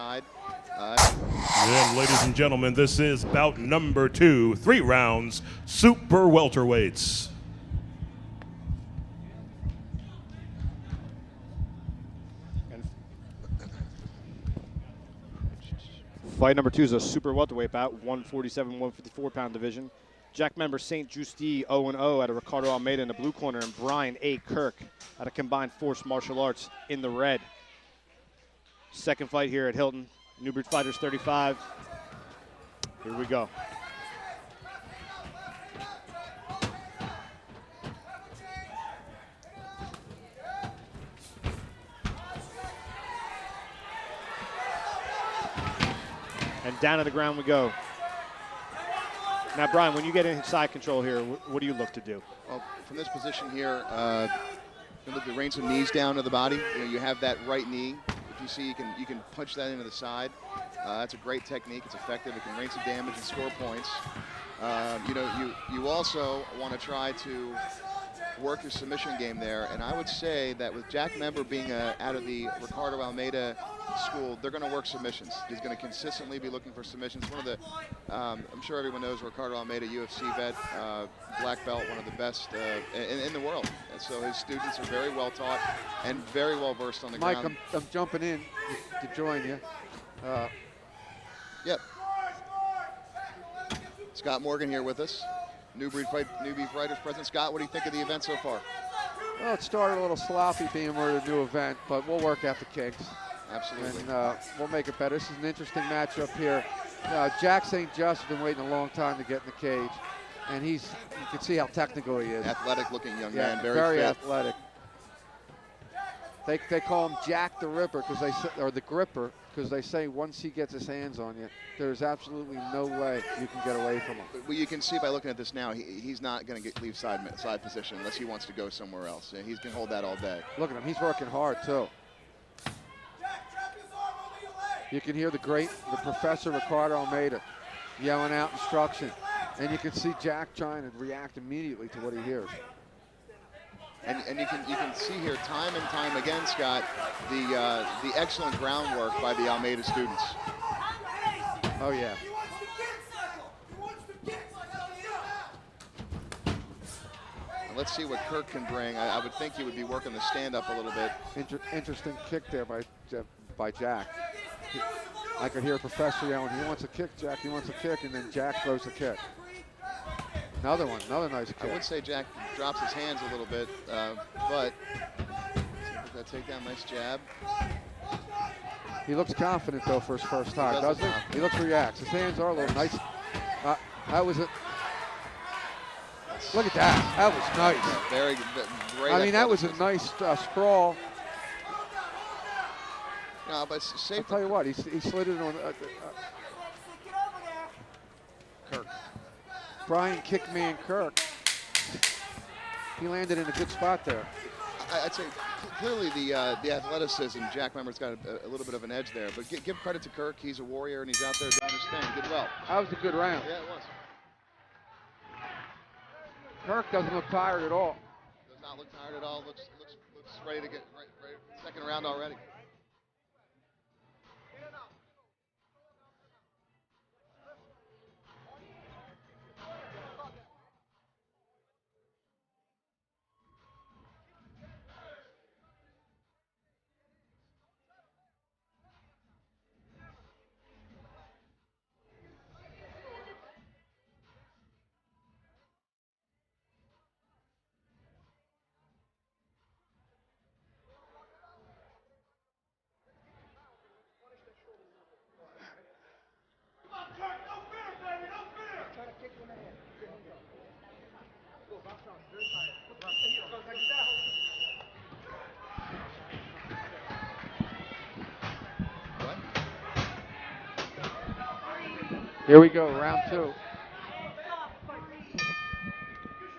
And ladies and gentlemen, this is bout number 2, 3 rounds, super welterweights. Fight number 2 is a super welterweight bout, 147, 154 pound division. Jackember St. Juste 0-0 out of Ricardo Almeida in the blue corner, and Bryan A. Kirk out of Combined Force Martial Arts in the red. Second fight here at Hilton. New Breed Fighters 35. Here we go. And down to the ground we go. Now, Bryan, when you get inside control here, what do you look to do? Well, from this position here, you look to rain some knees down to the body. You have that right knee. If you see, you can punch that into the side. That's a great technique. It's effective. It can rain some damage and score points. You also want to try to work your submission game there. And I would say that with Jackember being out of the Ricardo Almeida school, they're going to work submissions. He's going to consistently be looking for submissions. One of the, I'm sure everyone knows Ricardo Almeida, UFC vet, black belt, one of the best in the world. And so his students are very well taught and very well versed on the ground. Mike, I'm jumping in to join you. Yep. Scott Morgan here with us, Newbie Fighters president. Scott, what do you think of the event so far? Well, it started a little sloppy being we're a new event, but we'll work out the kinks. Absolutely. And we'll make it better. This is an interesting matchup here. Jack St. Just has been waiting a long time to get in the cage, and you can see how technical he is. Athletic-looking young yeah, man, very fit. Athletic. They call him Jack the Ripper or the Gripper, because they say once he gets his hands on you, there's absolutely no way you can get away from him. Well, you can see by looking at this now, he's not going to leave side position unless he wants to go somewhere else. He's going to hold that all day. Look at him. He's working hard, too. You can hear the Professor Ricardo Almeida yelling out instruction. And you can see Jack trying to react immediately to what he hears. And you can see here time and time again, Scott, the excellent groundwork by the Almeida students. Oh, yeah. And let's see what Kirk can bring. I would think he would be working the stand-up a little bit. Interesting kick there by Jack. I could hear Professor yelling, he wants a kick, Jack, he wants a kick, and then Jack throws the kick. Another one, another nice kick. I would say Jack drops his hands a little bit, but that takedown, nice jab. He looks confident, though, for his first time, doesn't he? He looks relaxed. His hands are a little nice. That was it. Look at that. That was nice. Very great. I mean, that was a nice sprawl. No, but safe. I'll tell you what, he slid it on. Kirk. Bryan Kickman Kirk. He landed in a good spot there. I'd say clearly the athleticism, Jackember's got a little bit of an edge there, but give credit to Kirk. He's a warrior and he's out there doing his thing. He did well. That was a good round. Yeah, it was. Kirk doesn't look tired at all. Does not look tired at all. Looks ready to get right. Second round already. Here we go, round 2.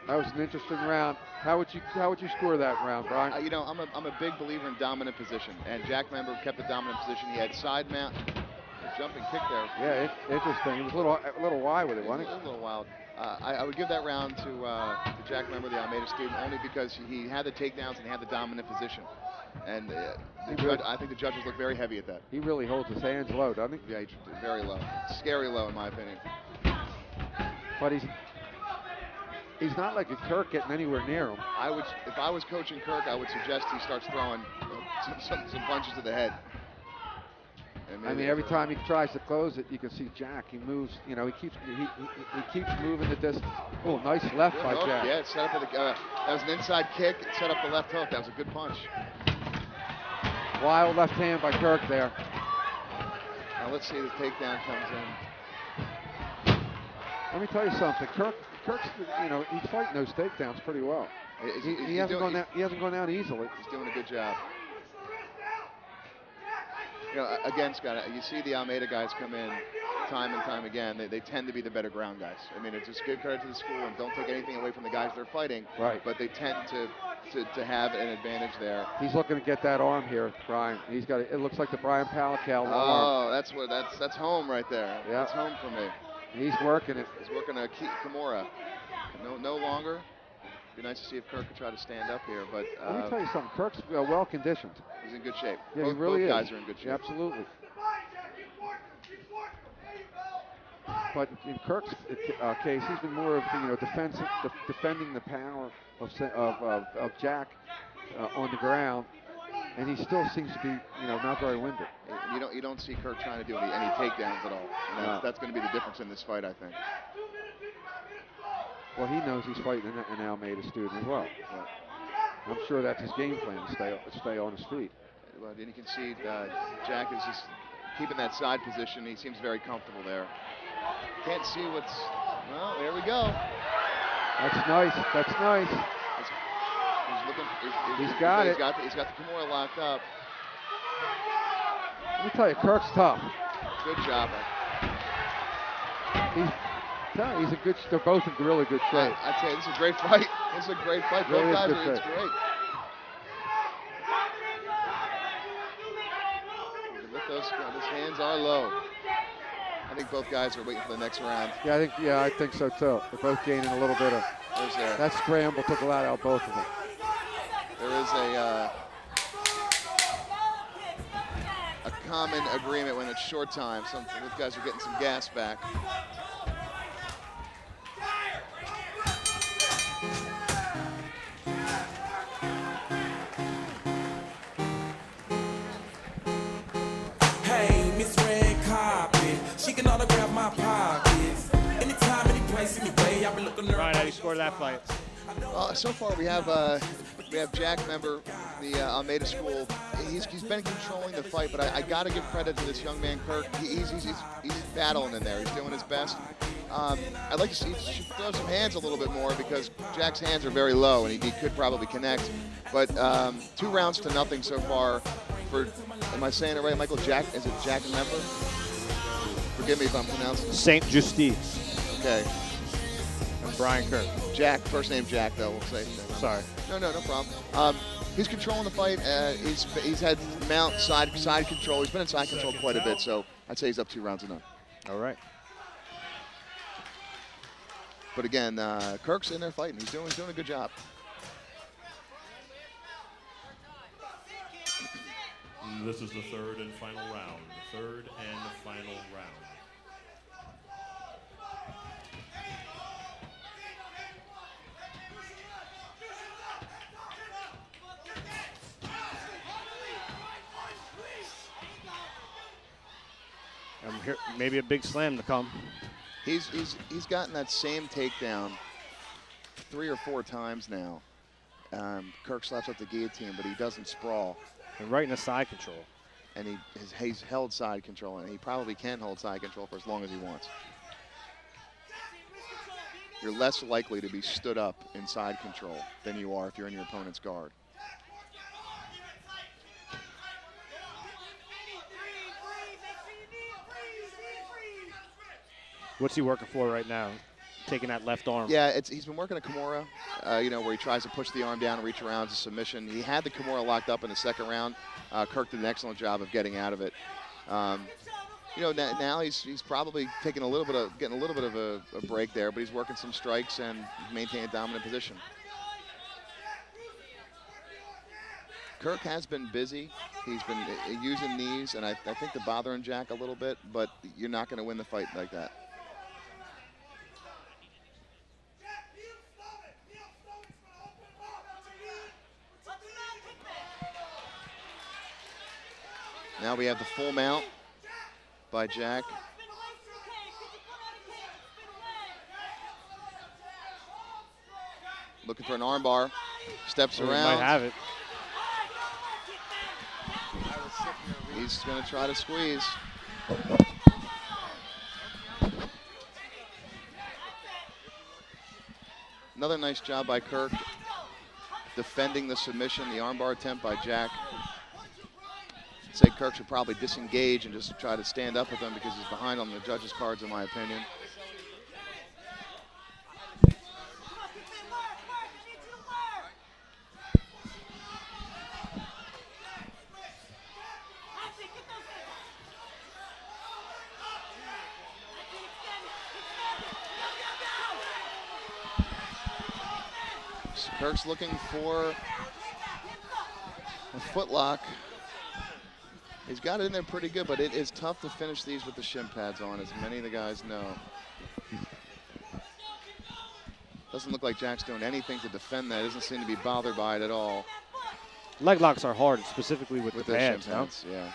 That was an interesting round. How would you score that round, Bryan? I'm a big believer in dominant position, and Jackember kept the dominant position. He had side mount, a jumping kick there. Yeah, interesting. It was a little wide with it, wasn't it? A little wild. I would give that round to Jackember, the Almeida student, only because he had the takedowns and he had the dominant position. And really, I think the judges look very heavy at that. he really holds his hands low, doesn't he? Yeah, very low. Scary low, in my opinion. But he's not like a Kirk getting anywhere near him. If I was coaching Kirk, I would suggest he starts throwing some punches to the head. I mean, every time he tries to close it, you can see Jack. He moves. You know, he keeps moving the distance. Oh, nice left by hook. Jack. Yeah, it set up that was an inside kick. It set up the left hook. That was a good punch. Wild left hand by Kirk there. Now let's see if the takedown comes in. Let me tell you something. Kirk's, you know, he's fighting those takedowns pretty well. He hasn't gone down easily. He's doing a good job. You know, again, Scott, you see the Almeida guys come in time and time again. They tend to be the better ground guys. I mean, it's just give credit to the school and don't take anything away from the guys they're fighting. Right. But they tend to have an advantage there. He's looking to get that arm here, Bryan. He's got it looks like the Bryan Palacal arm. Oh, that's home right there. Yeah. That's home for me. He's working it. He's working a Kimura. No longer. Be nice to see if Kirk could try to stand up here, but Let me tell you something. Kirk's well conditioned. He's in good shape. Yeah, both, he really both is. guys are in good shape. Yeah, absolutely. But in Kirk's case, he's been more of defending the power of Jack on the ground, and he still seems to be not very winded. You don't see Kirk trying to do any takedowns at all. And that's going to be the difference in this fight, I think. Well, he knows he's fighting an Almeida student as well. Yeah. I'm sure that's his game plan to stay on his feet. Well, then you can see Jack is just keeping that side position. He seems very comfortable there. Can't see what's. Well, there we go. That's nice. That's nice. He's looking. He's got it. He's got the Kimura locked up. Let me tell you, Kirk's tough. Good job. They're both in really good shape. I'd say this is a great fight. This is a great fight. Really Both guys good it's fight. great. Those hands are low. I think both guys are waiting for the next round. Yeah, I think so too. They're both gaining a little bit of. That scramble took a lot out of both of them. There is a common agreement when it's short time. Both guys are getting some gas back. She can autograph my pockets. Anytime, any place, anyway, I've been looking around. Bryan, how do you score that fight? So far we have Jackember, the Almeida school. He's been controlling the fight, but I got to give credit to this young man Kirk. He's battling in there. He's doing his best. I'd like to see he should throw some hands a little bit more because Jack's hands are very low and he could probably connect. But 2 rounds to nothing so far for. Am I saying it right, Michael? Is it Jackember? Forgive me if I'm pronouncing it. Saint Juste. Okay. And Bryan Kirk. Jack, first name Jack, though, we'll say. Sorry. No problem. He's controlling the fight. He's had mount side control. He's been in side control quite a bit, so I'd say he's up 2 rounds to none. All right. But again, Kirk's in there fighting. He's doing a good job. This is the third and final round. The third and final round. Here, maybe a big slam to come. He's gotten that same takedown 3 or 4 times now. Kirk slaps up the guillotine, but he doesn't sprawl. And right in the side control. And he's held side control, and he probably can hold side control for as long as he wants. You're less likely to be stood up in side control than you are if you're in your opponent's guard. What's he working for right now? Taking that left arm. Yeah, he's been working a Kimura, where he tries to push the arm down and reach around to submission. He had the Kimura locked up in the second round. Kirk did an excellent job of getting out of it. Now he's probably getting a little bit of a break there, but he's working some strikes and maintaining a dominant position. Kirk has been busy. He's been using knees, and I think they're bothering Jack a little bit, but you're not going to win the fight like that. Now we have the full mount by Jack. Looking for an armbar. Steps around. Might have it. He's going to try to squeeze. Another nice job by Kirk defending the submission, the armbar attempt by Jack. I'd say Kirk should probably disengage and just try to stand up with him because he's behind on the judges' cards, in my opinion. Kirk's looking for a footlock. He's got it in there pretty good, but it is tough to finish these with the shin pads on, as many of the guys know. Doesn't look like Jack's doing anything to defend that. Doesn't seem to be bothered by it at all. Leg locks are hard, specifically with the pads. Shin pads, yeah.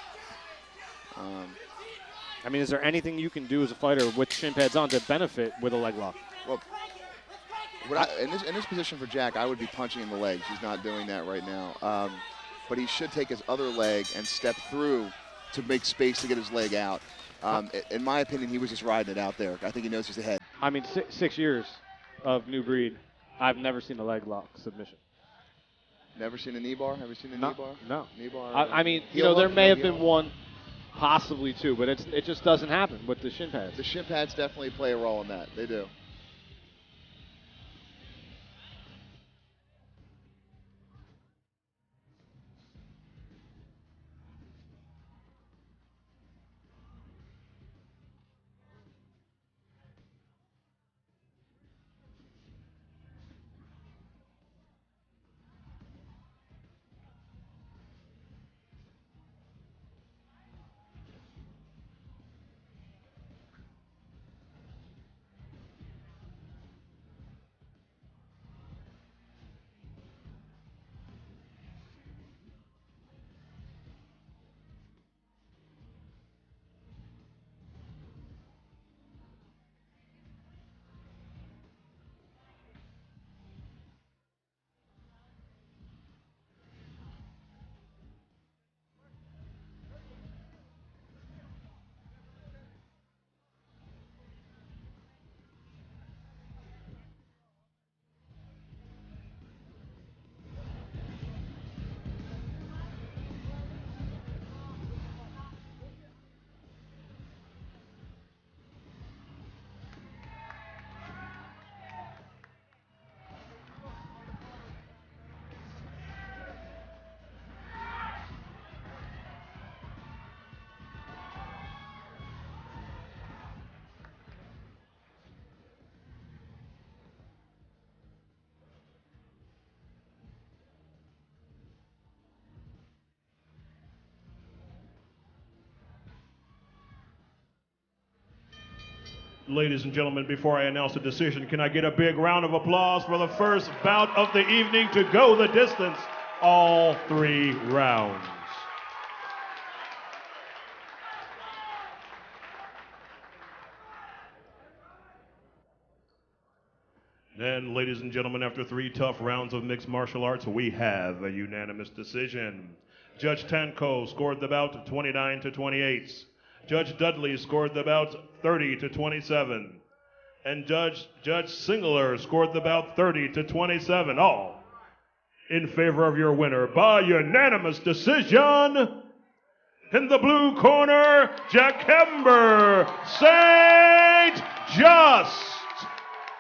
I mean, is there anything you can do as a fighter with shin pads on to benefit with a leg lock? Well, in this position for Jack, I would be punching in the legs. He's not doing that right now. But he should take his other leg and step through to make space to get his leg out. In my opinion, he was just riding it out there. I think he knows he's ahead. I mean, 6 years of new breed, I've never seen a leg lock submission. Never seen a knee bar? Have you seen a knee bar? No. Knee bar? I mean, you know, there may have been one, possibly two, but it just doesn't happen with the shin pads. The shin pads definitely play a role in that. They do. Ladies and gentlemen, before I announce the decision, can I get a big round of applause for the first bout of the evening to go the distance, all 3 rounds. And ladies and gentlemen, after 3 tough rounds of mixed martial arts, we have a unanimous decision. Judge Tanko scored the bout 29-28. Judge Dudley scored the bout 30-27. And Judge Singler scored the bout 30-27. All in favor of your winner by unanimous decision. In the blue corner, Jackember, St. Juste.